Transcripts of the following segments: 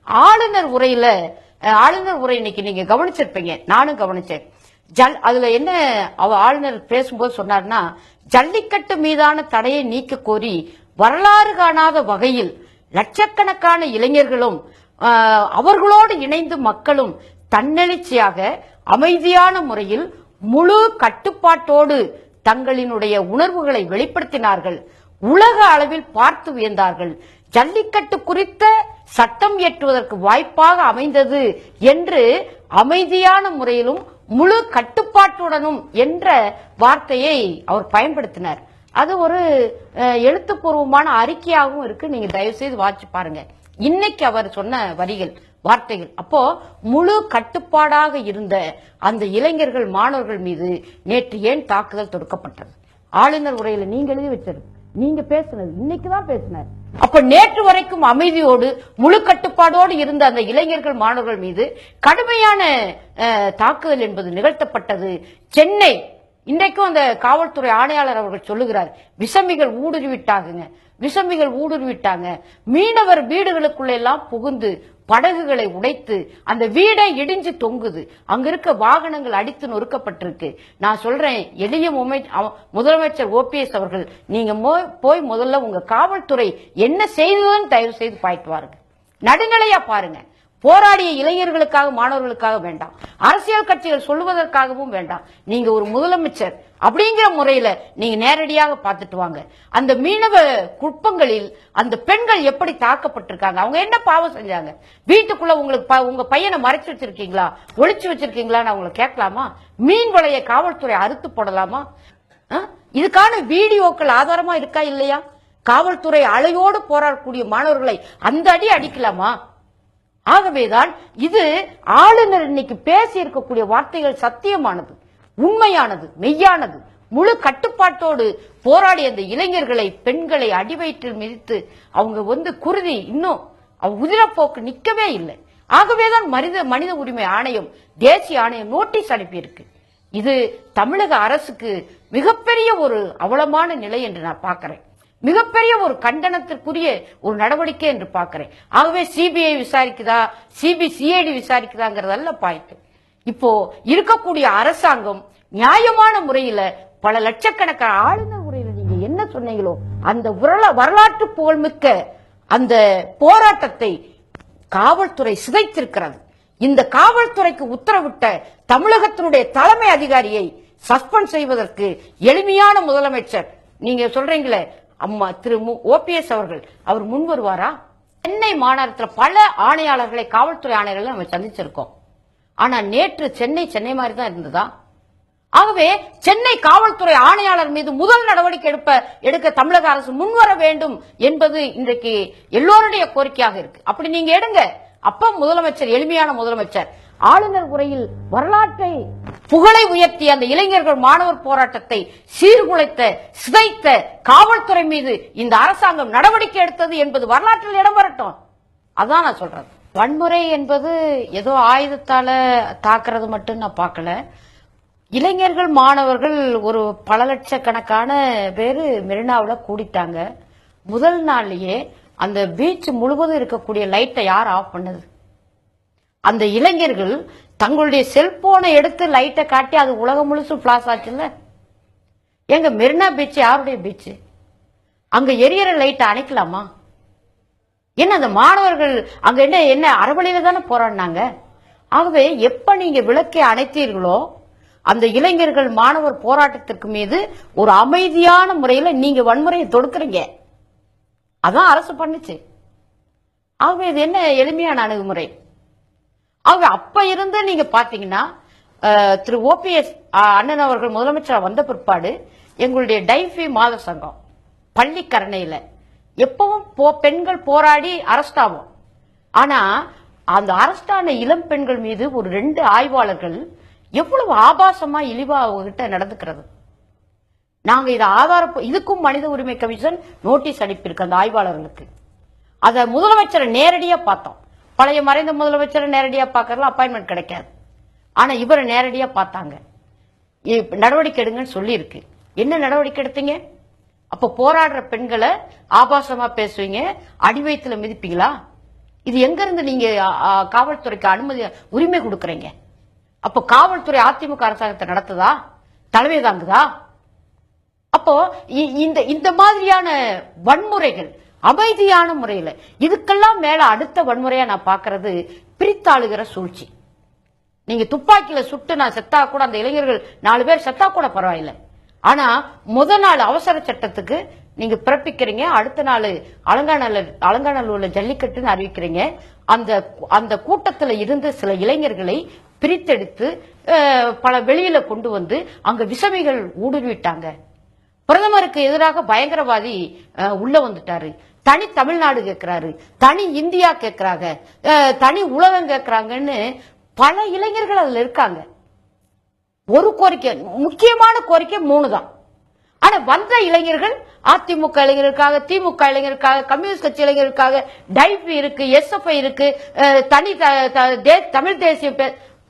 ஆளுநர் உரை இன்னைக்கு நீங்க கவனிச்சிருப்பீங்க, நானும் கவனிச்சேன். அதுல என்ன ஆளுநர் பேசும்போது சொன்னார்னா, ஜல்லிக்கட்டு மீதான தடையை நீக்க கோரி வரலாறு காணாத வகையில் லட்சக்கணக்கான இளைஞர்களும் அவர்களோடு இணைந்து மக்களும் தன்னெழுச்சியாக அமைதியான முறையில் முழு கட்டுப்பாட்டோடு தங்களினுடைய உணர்வுகளை வெளிப்படுத்தினார்கள். உலக அளவில் பார்த்து வியந்தார்கள். ஜல்லிக்கட்டு குறித்த சட்டம் இயற்றுவதற்கு வாய்ப்பாக அமைந்தது என்று அமைதியான முறையிலும் முழு கட்டுப்பாட்டுடனும் என்ற வார்த்தையை அவர் பயன்படுத்தினார். அது ஒரு எழுத்துப்பூர்வமான அறிக்கையாகவும் இருக்கு. நீங்க தயவு செய்து வாட்சி பாருங்க. இன்னைக்கு அவர் சொன்ன வார்த்தைகள். அப்போ முழு கட்டுப்பாடாக இருந்த அந்த இளைஞர்கள் மாணவர்கள் மீது நேற்று ஏன் தாக்குதல் தொடுக்கப்பட்டது? ஆளுநர் உரையில நீங்க எழுதி வச்சது, நீங்க பேசினது, இன்னைக்குதான் பேசினார். அப்ப நேற்று வரைக்கும் அமைதியோடு முழு கட்டுப்பாடோடு இருந்த அந்த இளைஞர்கள் மாணவர்கள் மீது கடுமையான தாக்குதல் என்பது நிகழ்த்தப்பட்டது. சென்னை இன்றைக்கும் அந்த காவல்துறை ஆணையாளர் அவர்கள் சொல்லுகிறார், விசமிகள் ஊடுருவிட்டாங்க. மீனவர் வீடுகளுக்குள்ள எல்லாம் புகுந்து படகுகளை உடைத்து அந்த வீடை இடிஞ்சு தொங்குது. அங்க இருக்க வாகனங்கள் அடித்து நொறுக்கப்பட்டிருக்கு. நான் சொல்றேன், எளிய முதலமைச்சர் ஓபிஎஸ் அவர்கள், நீங்க போய் முதல்ல உங்க காவல்துறை என்ன செய்ததுன்னு தயவு செய்து பாய்ட்டு வாருங்க. நடுநிலையா பாருங்க. போராடிய இளைஞர்களுக்காக மாணவர்களுக்காக வேண்டாம், அரசியல் கட்சிகள் சொல்லுவதற்காகவும் வேண்டாம். நீங்க ஒரு முதலமைச்சர் அப்படிங்கிற முறையில நீங்க நேரடியாக பார்த்துட்டு வாங்க. அந்த மீனவ குப்பங்களில் அந்த பெண்கள் எப்படி தாக்கப்பட்டிருக்காங்க, அவங்க என்ன பாவம் செஞ்சாங்க? வீட்டுக்குள்ள உங்க பையனை மறைச்சு வச்சிருக்கீங்களா, ஒளிச்சு வச்சிருக்கீங்களான்னு அவங்களை கேட்கலாமா? மீன் வலைய காவல்துறை அறுத்து போடலாமா? இதுக்கான வீடியோக்கள் ஆதாரமா இருக்கா இல்லையா? காவல்துறை அலையோடு போராடக்கூடிய மாணவர்களை அந்த அடி அடிக்கலாமா? ஆகவேதான் இது ஆளுநர் இன்னைக்கு பேசி இருக்கக்கூடிய வார்த்தைகள் சத்தியமானது, உண்மையானது, மெய்யானது. முழு கட்டுப்பாட்டோடு போராடிய அந்த இளைஞர்களை, பெண்களை அடிவயிற்றில் மிதித்து அவங்க குருதி இன்னும் உதிரப்போக்கு நிக்கவே இல்லை. ஆகவேதான் மனித உரிமை ஆணையம், தேசிய ஆணையம் நோட்டீஸ் அனுப்பியிருக்கு. இது தமிழக அரசுக்கு மிகப்பெரிய ஒரு அவலமான நிலை என்று நான் பார்க்கிறேன். மிகப்பெரிய ஒரு கண்டனத்திற்குரிய ஒரு நடவடிக்கை என்று பார்க்கிறேன். ஆகவே சிபிஐ விசாரிக்குதா, சிஐடி விசாரிக்குதாங்கிறதல்ல பாயிண்ட். இப்போ இருக்கக்கூடிய அரசாங்கம் நியாயமான முறையில பல லட்சக்கணக்கான ஆளுநர் உரையில நீங்க என்ன சொன்னீங்களோ அந்த வரலாற்று புகழ்மிக்க அந்த போராட்டத்தை காவல்துறை சிதைத்திருக்கிறது. இந்த காவல்துறைக்கு உத்தரவிட்ட தமிழகத்தினுடைய தலைமை அதிகாரியை சஸ்பெண்ட் செய்வதற்கு எளிமையான முதலமைச்சர் நீங்க சொல்றீங்களே அம்மா திரு ஓபிஎஸ் அவர்கள், அவர் முன் வருவாரா? சென்னை மாநகரத்தில் பல ஆணையாளர்களை, காவல்துறை ஆணையர்களை நம்ம சந்திச்சிருக்கோம். ஆனா நேற்று சென்னை மாதிரி தான் இருந்ததா? ஆகவே சென்னை காவல்துறை ஆணையாளர் மீது முதல் நடவடிக்கை எடுக்க தமிழக அரசு முன்வர வேண்டும் என்பது இன்றைக்கு எல்லோருடைய கோரிக்கையாக இருக்கு. அப்படி நீங்க எடுங்க. அப்ப முதலமைச்சர், எளிமையான முதலமைச்சர், ஆளுநர் உரையில் வரலாற்றை புகழை உயர்த்திய அந்த இளைஞர்கள் மாணவர் போராட்டத்தை சீர்குலைத்த, சிதைத்த காவல்துறை மீது இந்த அரசாங்கம் நடவடிக்கை எடுத்தது என்பது வரலாற்றில் இடம் வரட்டும். அதான் நான் சொல்றேன். வன்முறை என்பது ஏதோ ஆயுதத்தால தாக்குறது மட்டும் நான் பார்க்கல. இளைஞர்கள் மாணவர்கள் ஒரு பல லட்சக்கணக்கான பேரு மெரினாவில் கூடிட்டாங்க. முதல் நாள்லயே அந்த பீச் முழுவதும் இருக்கக்கூடிய லைட்டை யார் ஆஃப் பண்ணது? அந்த இளைஞர்கள் தங்களுடைய செல்போனை எடுத்து லைட்டை காட்டி அது உலகம் முழுசும் பிளாஸ் ஆச்சுல்ல. எங்க மெரினா பீச் யாருடைய பீச்? அங்க எரியற லைட்டை அணைக்கலாமா? என்ன அந்த மாணவர்கள் அங்க என்ன அறவழியில தானே போராடினாங்க. ஆகவே எப்ப நீங்க விளக்கை அணைத்தீர்களோ அந்த இளைஞர்கள் மாணவர் போராட்டத்திற்கு மீது ஒரு அமைதியான முறையில் நீங்க வன்முறையை தொடுக்கிறீங்க. அதான் அரசு பண்ணுச்சு. ஆகவே இது என்ன எளிமையான அணுகுமுறை? ஆக அப்ப இருந்து நீங்க பாத்தீங்கன்னா திரு ஓபிஎஸ் அண்ணன் அவர்கள் முதலமைச்சர் வந்த பிற்பாடு எங்களுடைய டைஃபி மாத சங்கம் பள்ளிக்கரணையில எப்பவும் பெண்கள் போராடி அரெஸ்ட் ஆகும். ஆனா அந்த அரெஸ்ட் ஆன இளம் பெண்கள் மீது ஒரு 2 ஆய்வாளர்கள் எவ்வளவு ஆபாசமா இழிவா அவங்ககிட்ட நடந்துக்கிறது. நாங்க இதை இதுக்கும் மனித உரிமை கமிஷன் நோட்டீஸ் அனுப்பியிருக்கு அந்த ஆய்வாளர்களுக்கு. அத முதலமைச்சரை நேரடியா பார்த்தோம். பழைய மறைந்த முதலமைச்சரை நேரடியா பார்க்கறதுல அப்பாயின்மெண்ட் கிடைக்காது. ஆனா இவரை நேரடியா பார்த்தாங்க. நடவடிக்கை எடுங்கன்னு சொல்லி இருக்கு. என்ன நடவடிக்கை எடுத்தீங்க? அப்ப போராடுற பெண்களை ஆபாசமா பேசுவீங்க, அடிவயத்துல மிதிப்பீங்களா? இது எங்க இருந்து நீங்க காவல்துறைக்கு அனுமதி உரிமை கொடுக்கறீங்க? அப்போ காவல்துறை அதிமுக அரசாங்கத்தை நடத்துதா, தலைமை தாங்குதா? அப்போ இந்த மாதிரியான வன்முறைகள் அமைதியான முறையில, இதுக்கெல்லாம் மேல அடுத்த வன்முறையா நான் பாக்குறது பிரித்தாளுகிற சூழ்ச்சி. நீங்க துப்பாக்கியில சுட்டு நான் செத்தா கூட, அந்த இளைஞர்கள் 4 பேர் செத்தா கூட பரவாயில்லை. ஆனா நாள் அவசர சட்டத்துக்கு நீங்க பிறப்பிக்கிறீங்க, அடுத்த நாள் அலங்காநல்லூர்ல ஜல்லிக்கட்டுன்னு அறிவிக்கிறீங்க. அந்த கூட்டத்தில் இருந்து சில இளைஞர்களை பிரித்தெடுத்து பல வெளியில கொண்டு வந்து அங்க விசமிகள் ஊடுருவிட்டாங்க. பிரதமருக்கு எதிராக பயங்கரவாதி உள்ள வந்துட்டாரு. தனி தமிழ்நாடு கேட்கிறாரு, தனி இந்தியா கேட்கிறாங்க, தனி உலகம் கேட்கிறாங்கன்னு பல இளைஞர்கள் அதுல இருக்காங்க. ஒரு கோரிக்கை, முக்கியமான கோரிக்கை 3 தான். ஆனா வந்த இளைஞர்கள் அதிமுக இளைஞருக்காக, திமுக இளைஞருக்காக, கம்யூனிஸ்ட் கட்சி இளைஞருக்காக, டைபி இருக்கு, எஸ்எஃப்ஐ இருக்கு, தனி தமிழ் தேசிய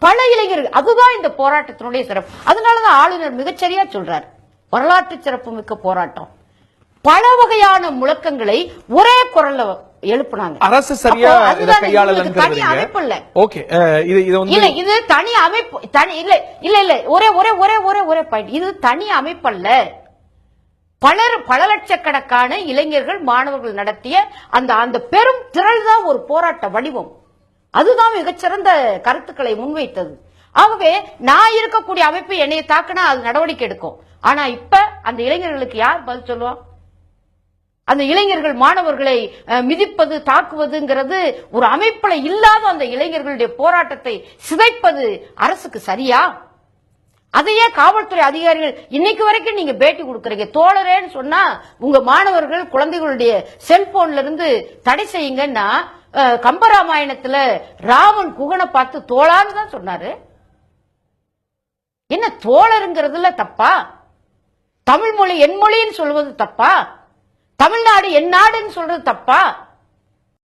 பல இளைஞர்கள். அதுதான் இந்த போராட்டத்தினுடைய சிறப்பு. அதனாலதான் ஆளுநர் மிகச்சரியா சொல்றார், வரலாற்று சிறப்பு மிக்க போராட்டம். பல வகையான முழக்கங்களை ஒரே குரல்ல எழுப்புனாங்க. அரசு சரியா தனி அமைப்பு இல்ல. ஓகே, இது தனி அமைப்பு, தனி இல்ல இல்ல இல்ல ஒரே ஒரே ஒரே ஒரே ஒரே பாயிண்ட். இது தனி அமைப்பு அல்ல. பல லட்சக்கணக்கான இளைஞர்கள், மாணவர்கள் நடத்திய அந்த பெரும் திரள் தான் ஒரு போராட்ட வடிவம். அதுதான் மிகச்சிறந்த கருத்துக்களை முன்வைத்தது. ஆகவே நான் இருக்கக்கூடிய அமைப்பு என்னைய தாக்குனா அது நடவடிக்கை எடுக்கும். ஆனா இப்ப அந்த இளைஞர்களுக்கு யார் பதில் சொல்லுவா? அந்த இளைஞர்கள் மாணவர்களை மிதிப்பது, தாக்குவதுங்கிறது ஒரு அமைப்புல இல்லாத அந்த இளைஞர்களுடைய போராட்டத்தை சிதைப்பது அரசுக்கு சரியா? அதையே காவல்துறை அதிகாரிகள் இன்னைக்கு வரைக்கும் நீங்க பேட்டி கொடுக்கறீங்க. தோழரேன்னு சொன்னா உங்க மாணவர்கள் குழந்தைகளுடைய செல்போன்ல இருந்து தடை செய்யுங்கன்னா, கம்பராமாயணத்துல ராவன் குகனை பார்த்து தோழான்னு தான் சொன்னாரு. என்ன தோழருங்கிறதுல தப்பா? தமிழ் மொழி என் மொழின்னு சொல்வது தப்பா? தமிழ்நாடு என் நாடுன்னு சொல்றது தப்பா?